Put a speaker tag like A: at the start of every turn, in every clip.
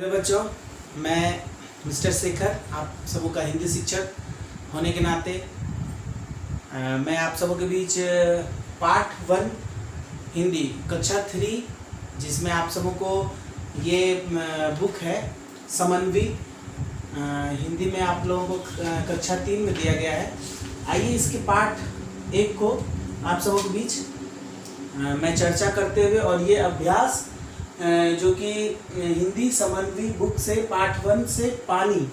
A: मेरे बच्चों, मैं मिस्टर शेखर, आप सबों का हिंदी शिक्षक होने के नाते मैं आप सबों के बीच पार्ट 1 हिंदी कक्षा 3, जिसमें आप सबों को ये बुक है समन्वय, हिंदी में आप लोगों को कक्षा 3 में दिया गया है। आइए इसके पार्ट 1 को आप सबों के बीच मैं चर्चा करते हुए और ये अभ्यास जो कि हिंदी समन्वय बुक से पार्ट 1 से पानी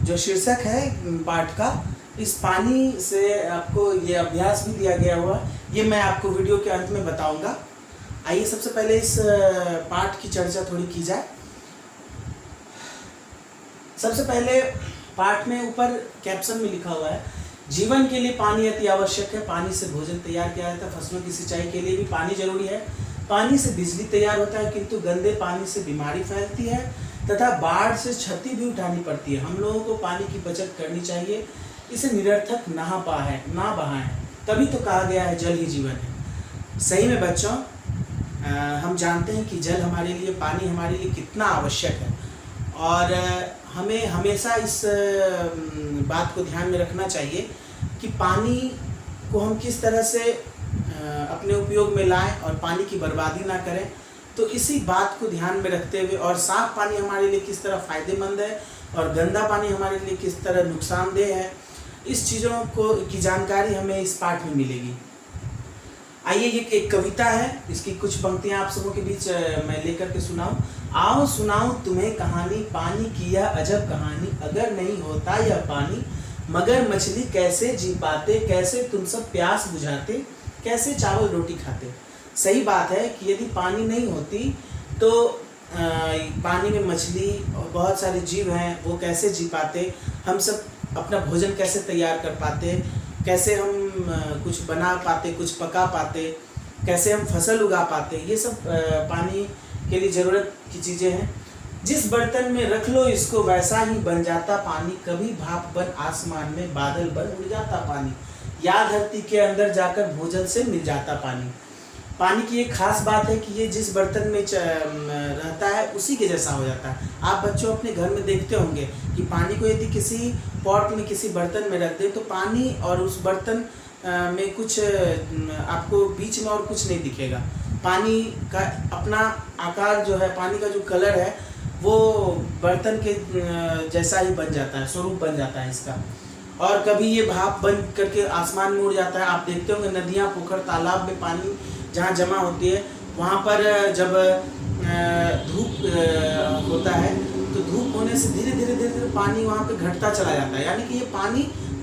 A: जो शीर्षक है पाठ का, इस पानी से आपको ये अभ्यास भी दिया गया हुआ, ये मैं आपको वीडियो के अंत में बताऊंगा। आइए सबसे पहले इस पाठ की चर्चा थोड़ी की जाए। सबसे पहले पाठ में ऊपर कैप्शन में लिखा हुआ है, जीवन के लिए पानी अति आवश्यक है। पानी से भोजन तैयार किया जाता है, फसलों की सिंचाई के लिए भी पानी जरूरी है। पानी से बिजली तैयार होता है, किंतु गंदे पानी से बीमारी फैलती है तथा बाढ़ से क्षति भी उठानी पड़ती है। हम लोगों को पानी की बचत करनी चाहिए, इसे निरर्थक ना बहाएं, तभी तो कहा गया है जल ही जीवन है। सही में बच्चों, हम जानते हैं कि जल हमारे लिए, पानी हमारे लिए कितना आवश्यक है और हमें हमेशा इस बात को ध्यान में रखना चाहिए कि पानी को हम किस तरह से अपने उपयोग में लाएं और पानी की बर्बादी ना करें। तो इसी बात को ध्यान में रखते हुए और साफ पानी हमारे लिए किस तरह फ़ायदेमंद है और गंदा पानी हमारे लिए किस तरह नुकसानदेह है, इस चीज़ों को की जानकारी हमें इस पाठ में मिलेगी। आइए, ये एक कविता है, इसकी कुछ पंक्तियां आप सबों के बीच मैं लेकर के सुनाऊं। आओ सुनाऊं तुम्हें कहानी, पानी की यह अजब कहानी। अगर नहीं होता यह पानी, मगर मछली कैसे जी पाते, कैसे तुम सब प्यास बुझाते, कैसे चावल रोटी खाते। सही बात है कि यदि पानी नहीं होती तो पानी में मछली और बहुत सारे जीव हैं, वो कैसे जी पाते, हम सब अपना भोजन कैसे तैयार कर पाते, कैसे हम कुछ बना पाते, कुछ पका पाते, कैसे हम फसल उगा पाते। ये सब पानी के लिए ज़रूरत की चीज़ें हैं। जिस बर्तन में रख लो इसको वैसा ही बन जाता पानी, कभी भाप बन आसमान में, बादल बन उड़ जाता पानी, या धरती के अंदर जाकर भूजल से मिल जाता पानी। पानी की एक खास बात है कि ये जिस बर्तन में रहता है उसी के जैसा हो जाता है। आप बच्चों अपने घर में देखते होंगे कि पानी को यदि किसी पॉट में, किसी बर्तन में रख दे तो पानी और उस बर्तन में कुछ आपको बीच में और कुछ नहीं दिखेगा। पानी का अपना आकार जो है, पानी का जो कलर है वो बर्तन के जैसा ही बन जाता है, स्वरूप बन जाता है इसका। और कभी ये भाप बन करके आसमान में उड़ जाता है। आप देखते होंगे नदियाँ, पोखर, तालाब में पानी जहाँ जमा होती है, वहाँ पर जब धूप होता है तो धूप होने से धीरे धीरे पानी वहाँ पे घटता चला जाता है, यानी कि ये पानी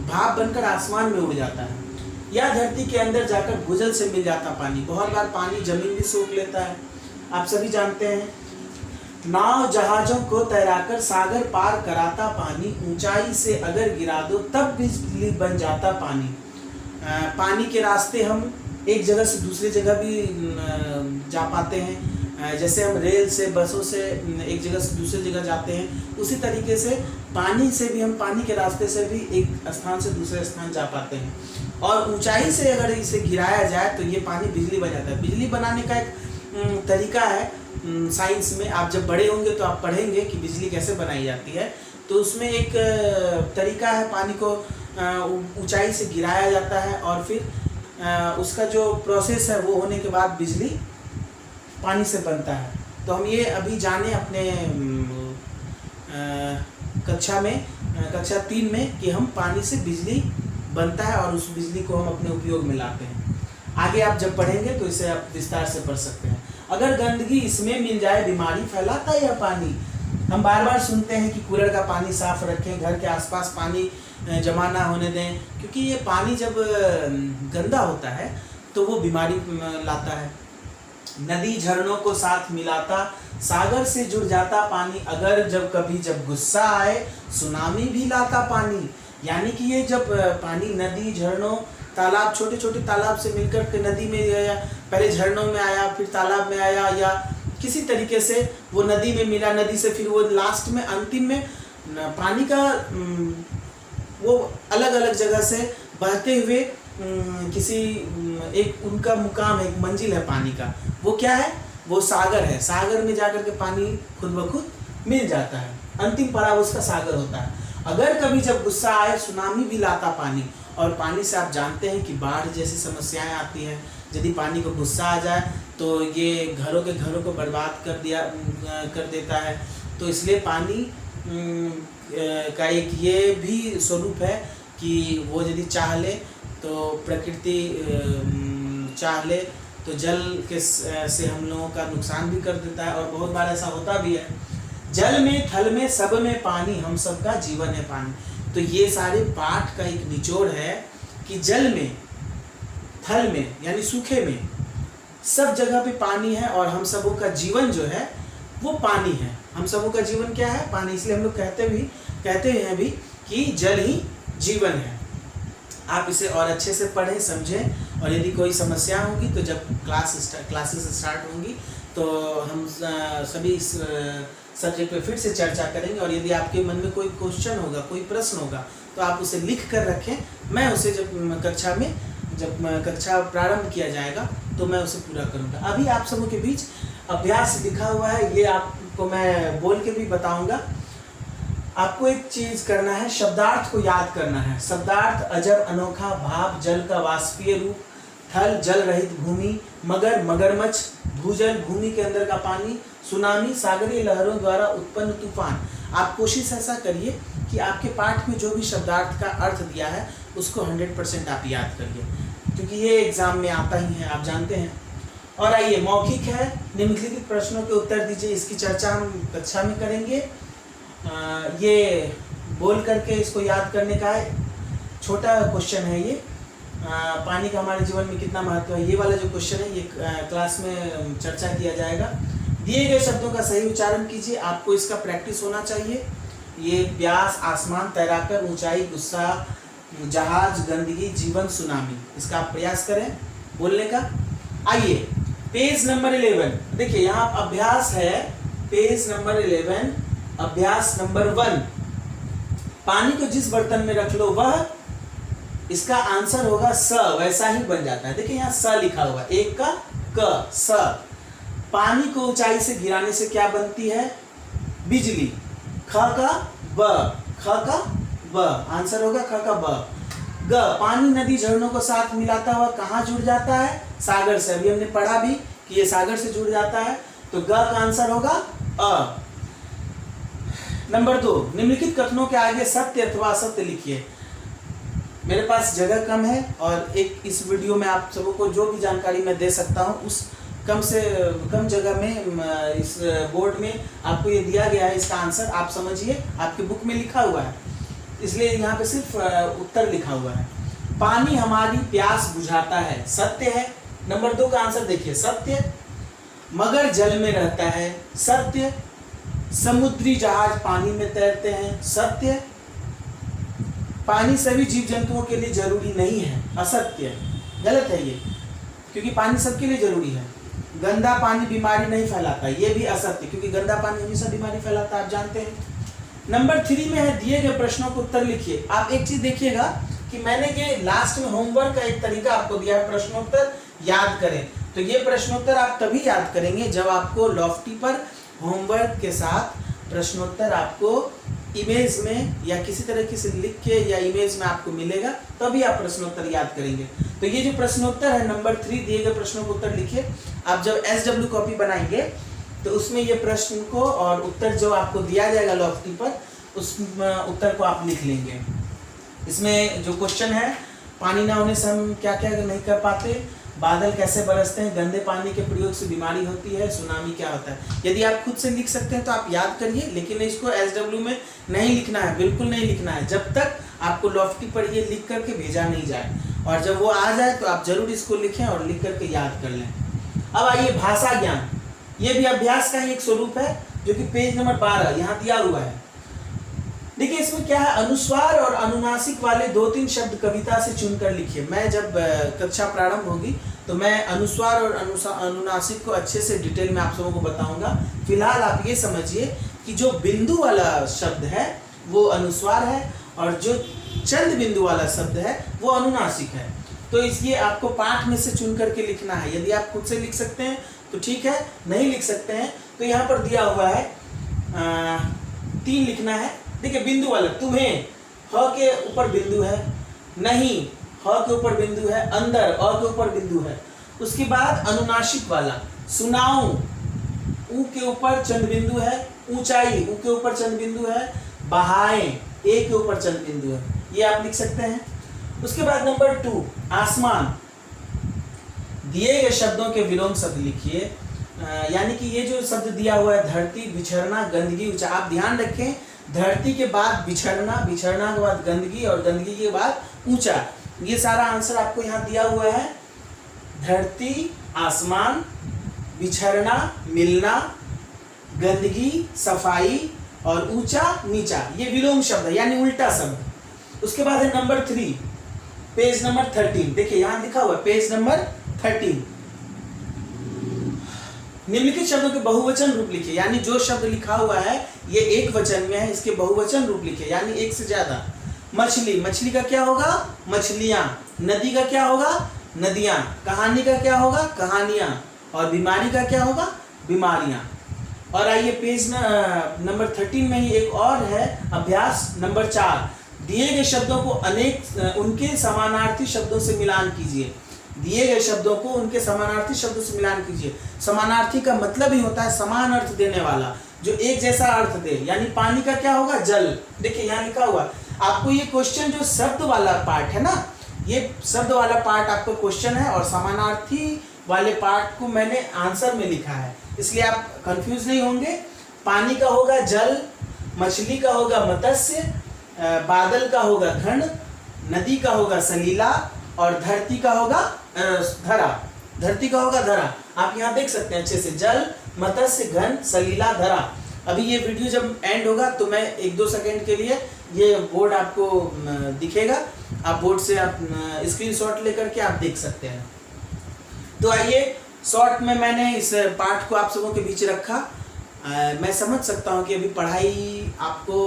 A: भाप बनकर आसमान में उड़ जाता है, या धरती के अंदर जाकर भूजल से मिल जाता पानी। बहुत बार पानी जमीन भी सोख लेता है, आप सभी जानते हैं। नाव जहाज़ों को तैराकर सागर पार कराता पानी, ऊंचाई से अगर गिरा दो तब बिजली बन जाता पानी। पानी के रास्ते हम एक जगह से दूसरी जगह भी जा पाते हैं, जैसे हम रेल से, बसों से एक जगह से दूसरी जगह जाते हैं, उसी तरीके से पानी से भी हम, पानी के रास्ते से भी एक स्थान से दूसरे स्थान जा पाते हैं। और ऊंचाई से अगर इसे गिराया जाए तो ये पानी बिजली बन जाता है। बिजली बनाने का एक तरीका है, साइंस में आप जब बड़े होंगे तो आप पढ़ेंगे कि बिजली कैसे बनाई जाती है। तो उसमें एक तरीका है, पानी को ऊंचाई से गिराया जाता है और फिर उसका जो प्रोसेस है वो होने के बाद बिजली पानी से बनता है। तो हम ये अभी जाने अपने कक्षा 3 में कि हम पानी से बिजली बनता है और उस बिजली को हम अपने उपयोग में लाते हैं। आगे आप जब पढ़ेंगे तो इसे आप विस्तार से पढ़ सकते हैं। अगर गंदगी इसमें मिल जाए, बीमारी फैलाता है यह पानी। हम बार बार सुनते हैं कि कूलर का पानी साफ रखें, घर के आसपास पानी जमा ना होने दें, क्योंकि ये पानी जब गंदा होता है तो वो बीमारी लाता है। नदी झरनों को साथ मिलाता, सागर से जुड़ जाता पानी, अगर जब गुस्सा आए सुनामी भी लाता पानी। यानी कि ये जब पानी नदी, झरनों, तालाब, छोटे छोटे तालाब से मिलकर के नदी में गया, पहले झरनों में आया, फिर तालाब में आया, या किसी तरीके से वो नदी में मिला, नदी से फिर वो लास्ट में, अंतिम में पानी का वो अलग अलग जगह से बहते हुए किसी एक उनका मुकाम है, एक मंजिल है पानी का। वो क्या है? वो सागर है। सागर में जाकर के पानी खुद ब खुद मिल जाता है, अंतिम पड़ाव उसका सागर होता है। अगर कभी जब गुस्सा आए, सुनामी भी लाता पानी, और पानी से आप जानते हैं कि बाढ़ जैसी समस्याएं आती हैं। यदि पानी को गुस्सा आ जाए तो ये घरों को बर्बाद कर देता है। तो इसलिए पानी का एक ये भी स्वरूप है कि वो यदि चाह ले तो प्रकृति चाह ले तो जल के से हम लोगों का नुकसान भी कर देता है, और बहुत बार ऐसा होता भी है। जल में थल में सब में पानी, हम सबका जीवन है पानी। तो ये सारे पाठ का एक निचोड़ है कि जल में, थल में यानी सूखे में, सब जगह पे पानी है, और हम सबों का जीवन जो है वो पानी है। हम सबों का जीवन क्या है? पानी। इसलिए हम लोग कहते हैं भी कि जल ही जीवन है। आप इसे और अच्छे से पढ़ें, समझें, और यदि कोई समस्या होगी तो जब क्लासेस स्टार्ट होंगी तो हम सभी इस सब्जेक्ट पे फिर से चर्चा करेंगे। और यदि आपके मन में कोई क्वेश्चन होगा, कोई प्रश्न होगा, तो आप उसे लिख कर रखें। मैं उसे जब कक्षा प्रारंभ किया जाएगा तो मैं उसे पूरा करूँगा। अभी आप सबों के बीच अभ्यास लिखा हुआ है, ये आपको मैं बोल के भी बताऊंगा। आपको एक चीज करना है, शब्दार्थ को याद करना है। शब्दार्थ: अजब अनोखा, भाप जल का वाष्पीय रूप, थल जल रहित भूमि, मगर मगरमच्छ, भूजल भूमि के अंदर का पानी, सुनामी सागरीय लहरों द्वारा उत्पन्न तूफान। आप कोशिश ऐसा करिए कि आपके पाठ में जो भी शब्दार्थ का अर्थ दिया है उसको 100% आप याद करिए, क्योंकि ये एग्जाम में आता ही है, आप जानते हैं। और आइए, मौखिक है, निम्नलिखित प्रश्नों के उत्तर दीजिए। इसकी चर्चा हम कक्षा में करेंगे। ये बोल करके इसको याद करने का है। छोटा क्वेश्चन है ये, पानी का हमारे जीवन में कितना महत्व है, ये वाला जो क्वेश्चन है ये क्लास में चर्चा किया जाएगा। दिए गए शब्दों का सही उच्चारण कीजिए, आपको इसका प्रैक्टिस होना चाहिए। ये प्यास, आसमान, तैराकर, ऊंचाई, गुस्सा, जहाज, गंदगी, जीवन, सुनामी, इसका आप प्रयास करें बोलने का। आइए, पेज नंबर 11 देखिए, यहाँ अभ्यास है। पेज नंबर 11, अभ्यास नंबर 1। पानी को जिस बर्तन में रख लो वह, इसका आंसर होगा स, वैसा ही बन जाता है। देखिए यहाँ स लिखा हुआ, एक का क, स। पानी को ऊंचाई से गिराने से क्या बनती है? बिजली। ख का ब, ख का ब, आंसर होगा ख का ब। ग, पानी नदी झरनों को साथ मिलाता हुआ कहाँ जुड़ जाता है? सागर से। अभी हमने पढ़ा भी कि ये सागर से जुड़ जाता है, तो ग का आंसर होगा अ। नंबर 2, निम्नलिखित कथनों के आगे सत्य अथवा असत्य लिखिए। मेरे पास जगह कम है और एक इस वीडियो में आप सबों को जो भी जानकारी मैं दे सकता हूँ उस कम से कम जगह में इस बोर्ड में आपको ये दिया गया है। इसका आंसर आप समझिए, आपकी बुक में लिखा हुआ है, इसलिए यहाँ पे सिर्फ उत्तर लिखा हुआ है। पानी हमारी प्यास बुझाता है, सत्य है। नंबर 2 का आंसर देखिए, सत्य। मगर जल में रहता है, सत्य। समुद्री जहाज पानी में तैरते हैं, सत्य। पानी सभी जीव जंतुओं के लिए जरूरी नहीं है, असत्य। गलत है ये, क्योंकि पानी सबके लिए जरूरी है। गंदा पानी बीमारी नहीं फैलाता, ये भी असत्य, क्योंकि गंदा पानी हमेशा बीमारी फैलाता है, आप जानते हैं। नंबर 3 में है, दिए गए प्रश्नों को उत्तर लिखिए। आप एक चीज देखिएगा कि मैंने ये लास्ट में होमवर्क का एक तरीका आपको दिया है, प्रश्नोत्तर याद करें। तो ये प्रश्नोत्तर आप तभी याद करेंगे जब आपको लॉफ्टी पर होमवर्क के साथ प्रश्नोत्तर आपको इमेज में या किसी तरह से लिख के या इमेज में आपको मिलेगा, तभी आप प्रश्नोत्तर याद करेंगे। तो ये जो प्रश्नोत्तर है नंबर 3, दिए गए प्रश्नों को उत्तर लिखिए। आप जब SW कॉपी बनाएंगे तो उसमें ये प्रश्न को और उत्तर जो आपको दिया जाएगा लॉफ्टी पर, उस उत्तर को आप लिख लेंगे। इसमें जो क्वेश्चन है, पानी ना होने से हम क्या क्या नहीं कर पाते, बादल कैसे बरसते हैं, गंदे पानी के प्रयोग से बीमारी होती है, सुनामी क्या होता है। यदि आप खुद से लिख सकते हैं तो आप याद करिए, लेकिन इसको SW में नहीं लिखना है, बिल्कुल नहीं लिखना है, जब तक आपको लॉफ्टी पर ये लिख करके भेजा नहीं जाए। और जब वो आ जाए तो आप जरूर इसको लिखें और लिख करके याद कर लें। अब आइए, भाषा ज्ञान, ये भी अभ्यास का ही एक स्वरूप है, जो कि पेज नंबर 12 यहाँ दिया हुआ है। देखिए इसमें क्या है, अनुस्वार और अनुनासिक वाले 2-3 शब्द कविता से चुनकर लिखिए। मैं जब कक्षा प्रारंभ होगी तो मैं अनुस्वार और अनुनासिक को अच्छे से डिटेल में आप सबों को बताऊंगा। फिलहाल आप ये समझिए कि जो बिंदु वाला शब्द है वो अनुस्वार है, और जो चंद बिंदु वाला शब्द है वो अनुनासिक है। तो इसलिए आपको पाठ में से चुन करके लिखना है। यदि आप खुद से लिख सकते हैं तो ठीक है, नहीं लिख सकते हैं तो यहाँ पर दिया हुआ है 3 लिखना है। देखिए बिंदु वाला, तुम्हें ह के ऊपर बिंदु है, नहीं ह के ऊपर बिंदु है, अंदर अ के ऊपर बिंदु है। उसके बाद अनुनासिक वाला, सुनाऊं ऊ के ऊपर चंद्र बिंदु है, ऊंचाई ऊ के ऊपर चंद्र बिंदु है, बहाएं ए के ऊपर चंद्र बिंदु है। ये आप लिख सकते हैं। उसके बाद नंबर 2 आसमान, दिए गए शब्दों के विलोम शब्द लिखिए। यानी कि ये जो शब्द दिया हुआ है धरती, बिछड़ना, गंदगी, ऊंचा, आप ध्यान रखें धरती के बाद बिछड़ना, बिछड़ना के बाद गंदगी और गंदगी के बाद ऊंचा, ये सारा आंसर आपको यहाँ दिया हुआ है। धरती, आसमान, बिछड़ना, मिलना, गंदगी, सफाई और ऊंचा, नीचा, ये विलोम शब्द है यानी उल्टा शब्द। उसके बाद है नंबर 3 पेज नंबर 13। देखिए यहाँ लिखा हुआ है पेज नंबर 13। निम्नलिखित शब्दों के बहुवचन रूप लिखिए, यानी जो शब्द लिखा हुआ है ये एक वचन में है, इसके बहुवचन रूप लिखिए यानी एक से ज्यादा। मछली, मछली का क्या होगा? मछलियां। नदी का क्या होगा? नदियां। कहानी का क्या होगा? कहानियां। और बीमारी का क्या होगा? बीमारियां। और आइए पेज नंबर 13 में ही एक और है अभ्यास नंबर 4। दिए गए शब्दों को उनके समानार्थी शब्दों से मिलान कीजिए। दिए गए शब्दों को उनके समानार्थी शब्दों से मिलान कीजिए। समानार्थी का मतलब ही होता है समान अर्थ देने वाला, जो एक जैसा अर्थ दे। यानी पानी का क्या होगा? जल। देखिए यहाँ लिखा हुआ, आपको ये क्वेश्चन जो शब्द वाला पार्ट है ना, ये शब्द वाला पार्ट आपको क्वेश्चन है और समानार्थी वाले पार्ट को मैंने आंसर में लिखा है, इसलिए आप कंफ्यूज नहीं होंगे। पानी का होगा जल, मछली का होगा मत्स्य, बादल का होगा घन, नदी का होगा सलीला और धरती का होगा धरा। धरती का होगा धरा। आप यहाँ देख सकते हैं अच्छे से, जल, मत्स्य, घन, सलीला, धरा। अभी ये वीडियो जब एंड होगा तो मैं 1-2 सेकंड के लिए ये बोर्ड आपको दिखेगा, आप बोर्ड से आप स्क्रीनशॉट लेकर के आप देख सकते हैं। तो आइए शॉर्ट में मैंने इस पार्ट को आप सबों के बीच रखा। मैं समझ सकता हूँ कि अभी पढ़ाई आपको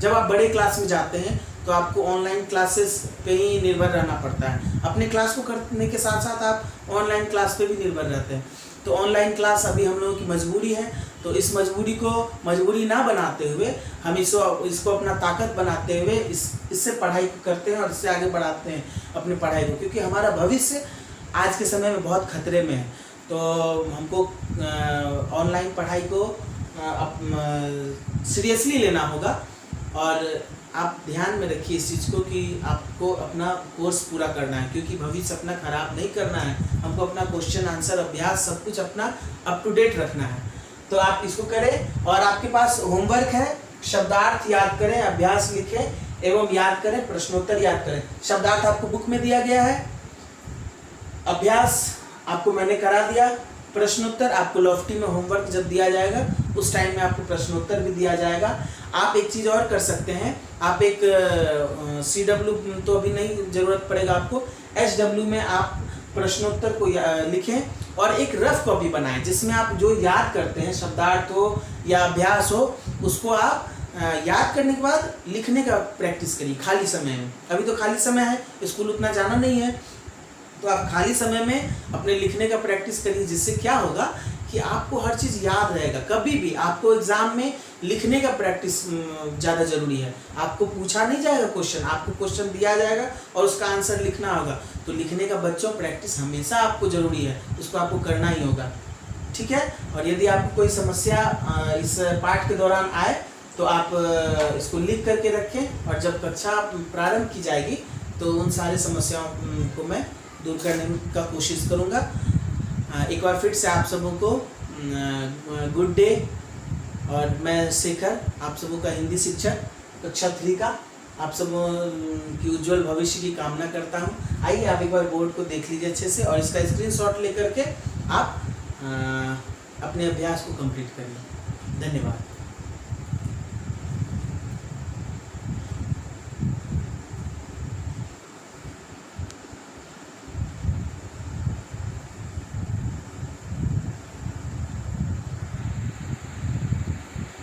A: जब आप बड़े क्लास में जाते हैं तो आपको ऑनलाइन क्लासेस पे ही निर्भर रहना पड़ता है। अपने क्लास को करने के साथ साथ आप ऑनलाइन क्लास पे भी निर्भर रहते हैं। तो ऑनलाइन क्लास अभी हम लोगों की मजबूरी है, तो इस मजबूरी को मजबूरी ना बनाते हुए हम इसको अपना ताकत बनाते हुए इससे पढ़ाई करते हैं और इससे आगे बढ़ाते हैं अपनी पढ़ाई को, क्योंकि हमारा भविष्य आज के समय में बहुत खतरे में है। तो हमको ऑनलाइन पढ़ाई को सीरियसली लेना होगा। और आप ध्यान में रखिए इस चीज़ को कि आपको अपना कोर्स पूरा करना है, क्योंकि भविष्य अपना खराब नहीं करना है। हमको अपना क्वेश्चन आंसर अभ्यास सब कुछ अपना अप टू डेट रखना है। तो आप इसको करें और आपके पास होमवर्क है, शब्दार्थ याद करें, अभ्यास लिखें एवं याद करें, प्रश्नोत्तर याद करें। शब्दार्थ आपको बुक में दिया गया है, अभ्यास आपको मैंने करा दिया, प्रश्नोत्तर आपको लॉफ्टी में होमवर्क जब दिया जाएगा उस टाइम में आपको प्रश्नोत्तर भी दिया जाएगा। आप एक चीज़ और कर सकते हैं, आप एक CW तो अभी नहीं ज़रूरत पड़ेगा आपको, HW में आप प्रश्नोत्तर को लिखें और एक रफ कॉपी बनाएं जिसमें आप जो याद करते हैं शब्दार्थ हो या अभ्यास हो उसको आप याद करने के बाद लिखने का प्रैक्टिस करिए खाली समय में। अभी तो खाली समय है, स्कूल उतना जाना नहीं है, तो आप खाली समय में अपने लिखने का प्रैक्टिस करिए, जिससे क्या होगा कि आपको हर चीज़ याद रहेगा। कभी भी आपको एग्जाम में लिखने का प्रैक्टिस ज़्यादा ज़रूरी है। आपको पूछा नहीं जाएगा क्वेश्चन, आपको क्वेश्चन दिया जाएगा और उसका आंसर लिखना होगा। तो लिखने का बच्चों प्रैक्टिस हमेशा आपको ज़रूरी है, उसको आपको करना ही होगा, ठीक है। और यदि आपको कोई समस्या इस पाठ के दौरान आए तो आप इसको लिख करके रखें और जब कक्षा प्रारंभ की जाएगी तो उन सारी समस्याओं को मैं दूर करने का कोशिश करूँगा। एक बार फिर से आप सबों को गुड डे। और मैं शेखर, आप सबों का हिंदी शिक्षक कक्षा 3 का, आप सबों की उज्जवल भविष्य की कामना करता हूँ। आइए आप एक बार बोर्ड को देख लीजिए अच्छे से और इसका स्क्रीनशॉट लेकर के आप अपने अभ्यास को कंप्लीट करिए। धन्यवाद।